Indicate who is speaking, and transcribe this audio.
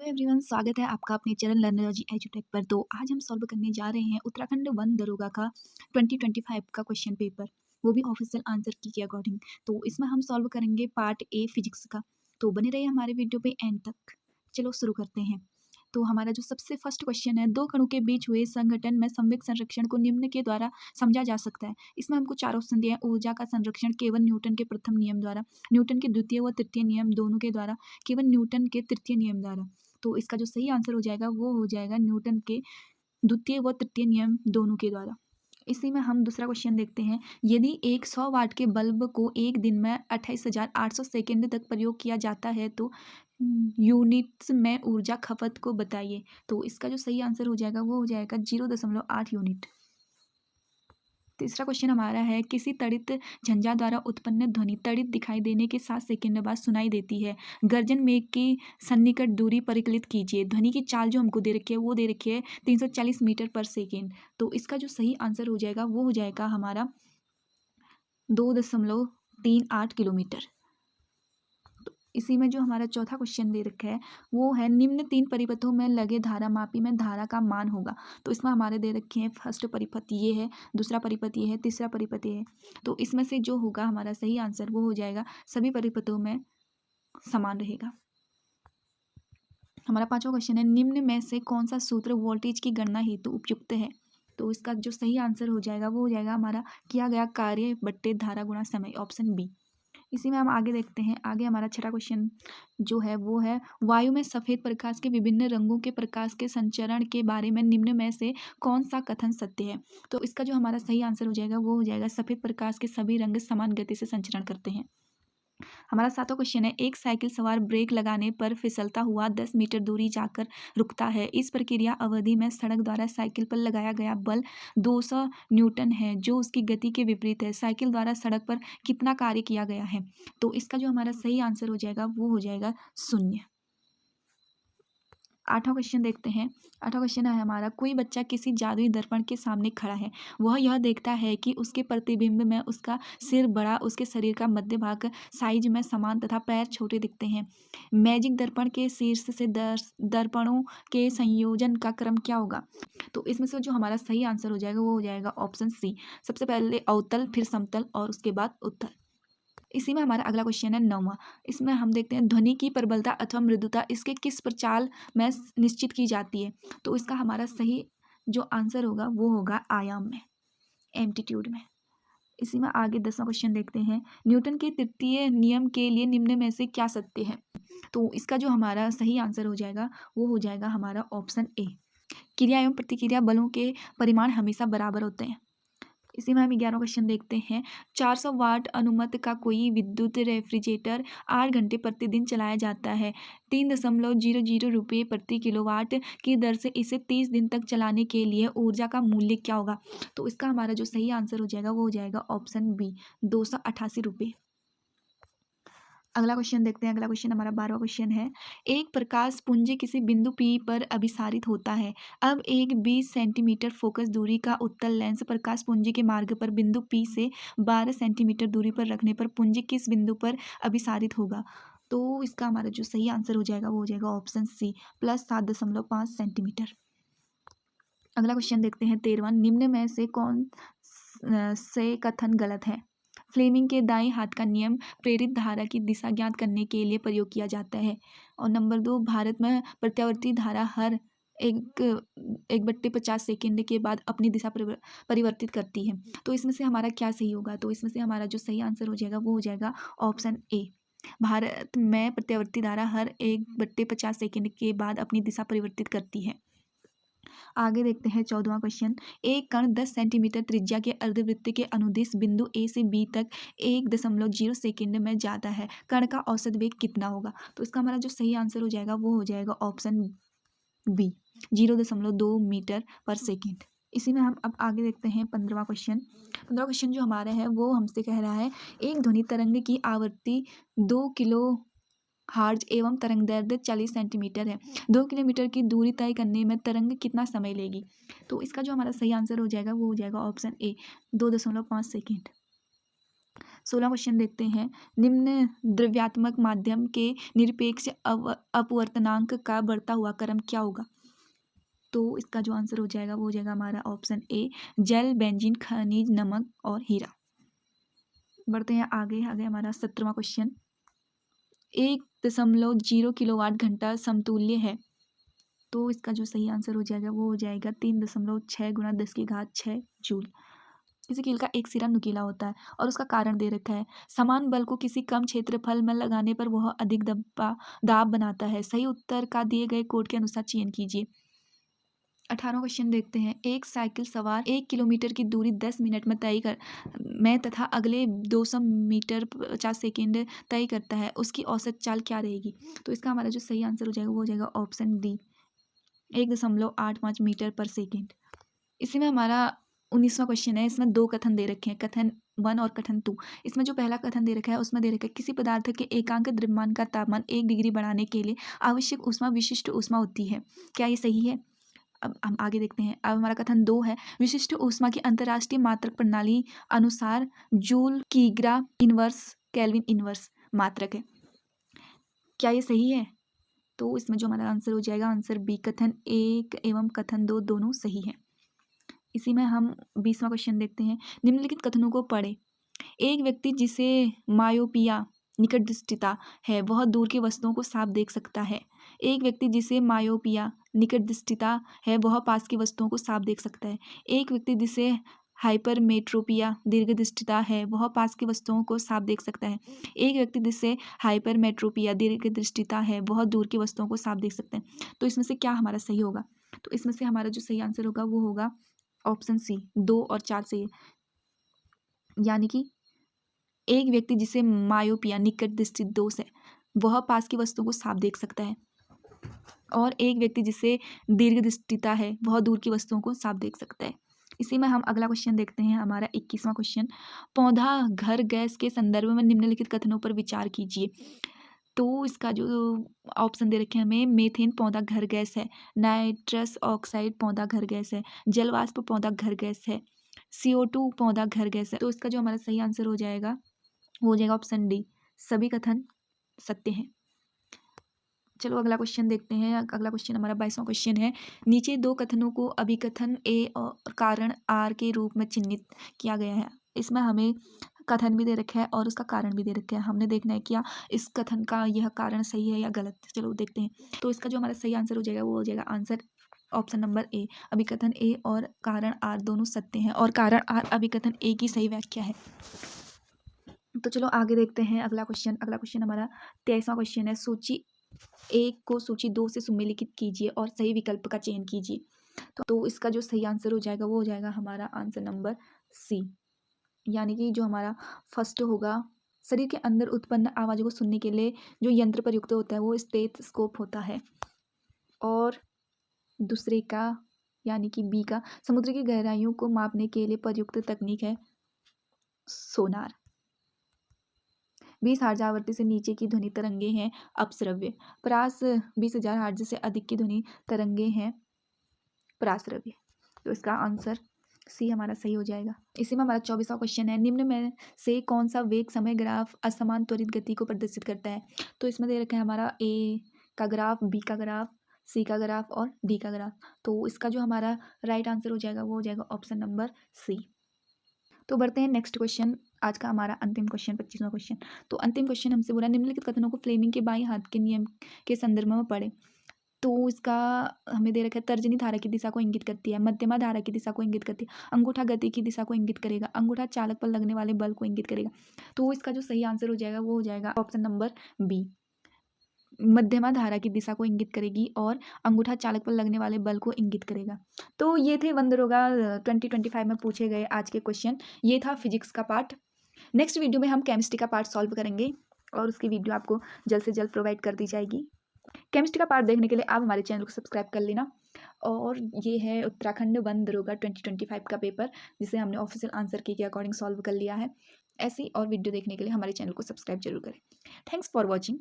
Speaker 1: Hello everyone, स्वागत है आपका अपने चैनल लर्नरलॉजी एजुटेक पर। तो आज हम सॉल्व करने जा रहे हैं उत्तराखंड वन दरोगा का 2025 का क्वेश्चन पेपर, वो भी ऑफिशियल आंसर की के अकॉर्डिंग। तो इसमें हम सॉल्व करेंगे पार्ट ए फिजिक्स का। तो बने रहिए हमारे वीडियो पे एंड तक। चलो शुरू करते हैं। तो हमारा जो सबसे फर्स्ट क्वेश्चन है, दो कणों के बीच हुए संगठन में संवेग संरक्षण को निम्न के द्वारा समझा जा सकता है। इसमें हमको चार ऑप्शन दिए हैं। ऊर्जा का संरक्षण केवल न्यूटन के प्रथम नियम द्वारा, न्यूटन के द्वितीय व तृतीय नियम दोनों के द्वारा, केवल न्यूटन के तृतीय नियम द्वारा। तो इसका जो सही आंसर हो जाएगा वो हो जाएगा न्यूटन के द्वितीय व तृतीय नियम दोनों के द्वारा। इसी में हम दूसरा क्वेश्चन देखते हैं। यदि एक 100 वाट के बल्ब को एक दिन में 28,800 सेकेंड तक प्रयोग किया जाता है तो यूनिट्स में ऊर्जा खपत को बताइए। तो इसका जो सही आंसर हो जाएगा वो हो जाएगा 0.8 यूनिट। तीसरा क्वेश्चन हमारा है, किसी तड़ित झंझा द्वारा उत्पन्न ध्वनि तड़ित दिखाई देने के 7 सेकंड बाद सुनाई देती है। गर्जन मेघ की सन्निकट दूरी परिकलित कीजिए। ध्वनि की चाल जो हमको दे रखी है वो दे रखी है 340 मीटर पर सेकेंड। तो इसका जो सही आंसर हो जाएगा वो हो जाएगा हमारा 2.38 किलोमीटर। इसी में जो हमारा चौथा क्वेश्चन दे रखा है वो है, निम्न तीन परिपथों में लगे धारा मापी में धारा का मान होगा। तो इसमें हमारे दे रखे हैं फर्स्ट परिपथ ये है, दूसरा परिपथ ये है, तीसरा परिपथ ये है। तो इसमें से जो होगा हमारा सही आंसर वो हो जाएगा सभी परिपथों में समान रहेगा। हमारा पांचवा क्वेश्चन है, निम्न में से कौन सा सूत्र वोल्टेज की गणना हेतु उपयुक्त है। तो इसका जो सही आंसर हो जाएगा वो हो जाएगा हमारा किया गया कार्य बट्टे धारा गुणा समय, ऑप्शन बी। इसी में हम आगे देखते हैं। आगे हमारा छठा क्वेश्चन जो है वो है, वायु में सफेद प्रकाश के विभिन्न रंगों के प्रकाश के संचरण के बारे में निम्न में से कौन सा कथन सत्य है। तो इसका जो हमारा सही आंसर हो जाएगा वो हो जाएगा सफेद प्रकाश के सभी रंग समान गति से संचरण करते हैं। हमारा सातवां क्वेश्चन है, एक साइकिल सवार ब्रेक लगाने पर फिसलता हुआ 10 मीटर दूरी जाकर रुकता है। इस प्रक्रिया अवधि में सड़क द्वारा साइकिल पर लगाया गया बल 200 न्यूटन है जो उसकी गति के विपरीत है। साइकिल द्वारा सड़क पर कितना कार्य किया गया है। तो इसका जो हमारा सही आंसर हो जाएगा वो हो जाएगा 0। आठवां क्वेश्चन देखते हैं। आठवां क्वेश्चन है हमारा, कोई बच्चा किसी जादुई दर्पण के सामने खड़ा है। वह यह देखता है कि उसके प्रतिबिंब में उसका सिर बड़ा, उसके शरीर का मध्य भाग साइज में समान तथा पैर छोटे दिखते हैं। मैजिक दर्पण के शीर्ष से दर्पणों के संयोजन का क्रम क्या होगा। तो इसमें से जो हमारा सही आंसर हो जाएगा वो हो जाएगा ऑप्शन सी, सबसे पहले अवतल, फिर समतल और उसके बाद उत्तल। इसी में हमारा अगला क्वेश्चन है 9वां। इसमें हम देखते हैं, ध्वनि की प्रबलता अथवा मृदुता इसके किस प्रचाल में निश्चित की जाती है। तो इसका हमारा सही जो आंसर होगा वो होगा आयाम में, एम्पलीट्यूड में। इसी में आगे 10वां क्वेश्चन देखते हैं, न्यूटन के तृतीय नियम के लिए निम्न में से क्या सत्य है। तो इसका जो हमारा सही आंसर हो जाएगा वो हो जाएगा हमारा ऑप्शन ए, क्रिया एवं प्रतिक्रिया बलों के परिमाण हमेशा बराबर होते हैं। इसी में हम 11वां क्वेश्चन देखते हैं, 400 वाट अनुमत का कोई विद्युत रेफ्रिजरेटर 8 घंटे प्रतिदिन चलाया जाता है। 3.00 रुपये प्रति किलोवाट की दर से इसे 30 दिन तक चलाने के लिए ऊर्जा का मूल्य क्या होगा। तो इसका हमारा जो सही आंसर हो जाएगा वो हो जाएगा ऑप्शन बी, 288 रुपये। अगला क्वेश्चन देखते हैं। अगला क्वेश्चन हमारा 12वां क्वेश्चन है, एक प्रकाश पुंज किसी बिंदु P पर अभिसारित होता है। अब एक 20 सेंटीमीटर फोकस दूरी का उत्तल लेंस प्रकाश पुंज के मार्ग पर बिंदु P से 12 सेंटीमीटर दूरी पर रखने पर पुंज किस बिंदु पर अभिसारित होगा। तो इसका हमारा जो सही आंसर हो जाएगा वो हो जाएगा ऑप्शन सी, +7.5 सेंटीमीटर। अगला क्वेश्चन देखते हैं 13वां, निम्न में से कौन से कथन गलत है। फ्लेमिंग के दाएं हाथ का नियम प्रेरित धारा की दिशा ज्ञात करने के लिए प्रयोग किया जाता है। और नंबर 2, भारत में प्रत्यावर्ती धारा हर 1/50 सेकेंड के बाद अपनी दिशा परिवर्तित करती है। तो इसमें से हमारा क्या सही होगा। तो इसमें से हमारा जो सही आंसर हो जाएगा वो हो जाएगा ऑप्शन ए, भारत में प्रत्यावर्ती धारा हर 1/50 सेकेंड के बाद अपनी दिशा परिवर्तित करती है। आगे देखते हैं 14वां क्वेश्चन, एक कण 10 सेंटीमीटर त्रिज्या के अर्धवृत्त के अनुदिश बिंदु ए से बी तक 1.0 सेकेंड में जाता है। कण का औसत वेग कितना होगा। तो इसका हमारा जो सही आंसर हो जाएगा वो हो जाएगा ऑप्शन बी, 0.2 मीटर पर सेकेंड। इसी में हम अब आगे देखते हैं 15वां क्वेश्चन। 15वां क्वेश्चन जो हमारा है वो हमसे कह रहा है, एक ध्वनि तरंग की आवृत्ति 2 किलो हार्ज एवं तरंग दैर्ध्य 40 सेंटीमीटर है। 2 किलोमीटर की दूरी तय करने में तरंग कितना समय लेगी। तो इसका जो हमारा सही आंसर हो जाएगा वो हो जाएगा ऑप्शन ए, 2.5 सेकेंड। 16 क्वेश्चन देखते हैं। निम्न द्रव्यात्मक माध्यम के निरपेक्ष अपवर्तनांक का बढ़ता हुआ क्रम क्या होगा? तो इसका जो आंसर हो जाएगा वो हो जाएगा हमारा ऑप्शन ए, जल, बेंजीन, खनिज, नमक और हीरा। बढ़ते हैं आगे हमारा 17वां क्वेश्चन। 1.0 किलोवाट घंटा समतुल्य है, तो इसका जो सही आंसर हो जाएगा वो हो जाएगा 3.6 × 10⁶ जूल। किसी कील का एक सिरा नुकीला होता है और उसका कारण दे रखा है। समान बल को किसी कम क्षेत्रफल में लगाने पर वह अधिक दाब बनाता है। सही उत्तर का दिए गए कोड के अनुसार चयन कीजिए। 18वां क्वेश्चन देखते हैं। एक साइकिल सवार 1 किलोमीटर की दूरी 10 मिनट में तथा अगले 200 मीटर 50 सेकेंड तय करता है, उसकी औसत चाल क्या रहेगी? तो इसका हमारा जो सही आंसर हो जाएगा वो हो जाएगा ऑप्शन डी, 1.85 मीटर पर सेकेंड। इसी में हमारा 19वां क्वेश्चन है। इसमें 2 कथन दे रखे हैं, कथन 1 और कथन 2। इसमें जो पहला कथन दे रखा है उसमें दे रखा है किसी पदार्थ के एकांक द्रव्यमान का तापमान 1 डिग्री बढ़ाने के लिए आवश्यक ऊष्मा विशिष्ट ऊष्मा होती है। क्या ये सही है? अब हम आगे देखते हैं। अब हमारा कथन 2 है, विशिष्ट ऊष्मा की अंतर्राष्ट्रीय मात्रक प्रणाली अनुसार जूल, किग्रा इनवर्स, केल्विन इनवर्स मात्रक है। क्या ये सही है? तो इसमें जो हमारा आंसर हो जाएगा आंसर बी, कथन 1 एवं कथन 2 दोनों सही है। इसी में हम 20वां क्वेश्चन देखते हैं। निम्नलिखित कथनों को पढ़ें। एक व्यक्ति जिसे मायोपिया निकट दृष्टिता है वह दूर की वस्तुओं को साफ देख सकता है। एक व्यक्ति जिसे मायोपिया निकट दृष्टिता है वह पास की वस्तुओं को साफ देख सकता है। एक व्यक्ति जिसे हाइपरमेट्रोपिया दीर्घ दृष्टिता है वह पास की वस्तुओं को साफ देख सकता है। एक व्यक्ति जिसे हाइपरमेट्रोपिया दीर्घ दृष्टिता है वह दूर की वस्तुओं को साफ देख सकते हैं। तो इसमें से क्या हमारा सही होगा? तो इसमें से हमारा जो सही आंसर होगा वो होगा ऑप्शन सी, 2 और 4 सही है। यानी कि एक व्यक्ति जिसे मायोपिया निकट दृष्टि दोष है वह पास की वस्तुओं को साफ देख सकता है, और एक व्यक्ति जिसे दीर्घ दृष्टिता है वह दूर की वस्तुओं को साफ देख सकता है। इसी में हम अगला क्वेश्चन देखते हैं, हमारा 21वां क्वेश्चन। पौधा घर गैस के संदर्भ में निम्नलिखित कथनों पर विचार कीजिए। तो इसका जो ऑप्शन दे रखे हैं हमें, मेथेन पौधा घर गैस है, नाइट्रस ऑक्साइड पौधा घर गैस है, जलवाष्प पौधा घर गैस है, CO2 पौधा घर गैस है। तो इसका जो हमारा सही आंसर हो जाएगा वो हो जाएगा ऑप्शन डी, सभी कथन सत्य हैं। चलो अगला क्वेश्चन देखते हैं। अगला क्वेश्चन हमारा 22वां क्वेश्चन है। नीचे 2 कथनों को अभिकथन ए और कारण आर के रूप में चिन्हित किया गया है। इसमें हमें कथन भी दे रखा है और उसका कारण भी दे रखा है। हमने देखना है क्या इस कथन का यह कारण सही है या गलत। चलो देखते हैं। तो इसका जो हमारा सही आंसर हो जाएगा वो हो जाएगा आंसर ऑप्शन नंबर ए, अभिकथन ए और कारण आर दोनों सत्य हैं और कारण आर अभिकथन ए की सही व्याख्या है। तो चलो आगे देखते हैं अगला क्वेश्चन। अगला क्वेश्चन हमारा 23वां क्वेश्चन है। सूची 1 को सूची 2 से सुमेलित कीजिए और सही विकल्प का चयन कीजिए। तो इसका जो सही आंसर हो जाएगा वो हो जाएगा हमारा आंसर नंबर सी, यानी कि जो हमारा फर्स्ट होगा, शरीर के अंदर उत्पन्न आवाज़ों को सुनने के लिए जो यंत्र प्रयुक्त होता है वो स्टेथोस्कोप होता है, और दूसरे का यानी कि बी का समुद्र की गहराइयों को मापने के लिए प्रयुक्त तकनीक है सोनार। 20 हर्ट्ज आवृत्ति से नीचे की ध्वनि तरंगे हैं अपश्रव्य। 20,000 हर्ट्ज से अधिक की ध्वनि तरंगे हैं प्राश्रव्य। तो इसका आंसर सी हमारा सही हो जाएगा। इसी में हमारा 24वां क्वेश्चन है। निम्न में से कौन सा वेग समय ग्राफ असमान त्वरित गति को प्रदर्शित करता है? तो इसमें दे रखा है हमारा ए का ग्राफ, बी का ग्राफ, सी का ग्राफ और डी का ग्राफ। तो इसका जो हमारा राइट आंसर हो जाएगा वो हो जाएगा ऑप्शन नंबर सी। तो बढ़ते हैं नेक्स्ट क्वेश्चन, आज का हमारा अंतिम क्वेश्चन 25वां क्वेश्चन। तो अंतिम क्वेश्चन हमसे बोला निम्नलिखित कथनों को फ्लेमिंग के बाईं हाथ के नियम के संदर्भ में पढ़ें। तो इसका हमें दे रखा है तर्जनी धारा की दिशा को इंगित करती है, मध्यमा धारा की दिशा को इंगित करती है, अंगूठा गति की दिशा को इंगित करेगा, अंगूठा चालक पर लगने वाले बल को इंगित करेगा। तो इसका जो सही आंसर हो जाएगा वो हो जाएगा ऑप्शन नंबर बी, मध्यमा धारा की दिशा को इंगित करेगी और अंगूठा चालक पर लगने वाले बल को इंगित करेगा। तो ये थे वंदरोगा 2025 में पूछे गए आज के क्वेश्चन। ये था फिजिक्स का पार्ट। नेक्स्ट वीडियो में हम केमिस्ट्री का पार्ट सॉल्व करेंगे और उसकी वीडियो आपको जल्द से जल्द प्रोवाइड कर दी जाएगी। केमिस्ट्री का पार्ट देखने के लिए आप हमारे चैनल को सब्सक्राइब कर लेना। और ये है उत्तराखंड वन दरोगा 2025 का पेपर, जिसे हमने ऑफिशियल आंसर की के अकॉर्डिंग सॉल्व कर लिया है। ऐसी और वीडियो देखने के लिए हमारे चैनल को सब्सक्राइब जरूर करें। Thanks for watching.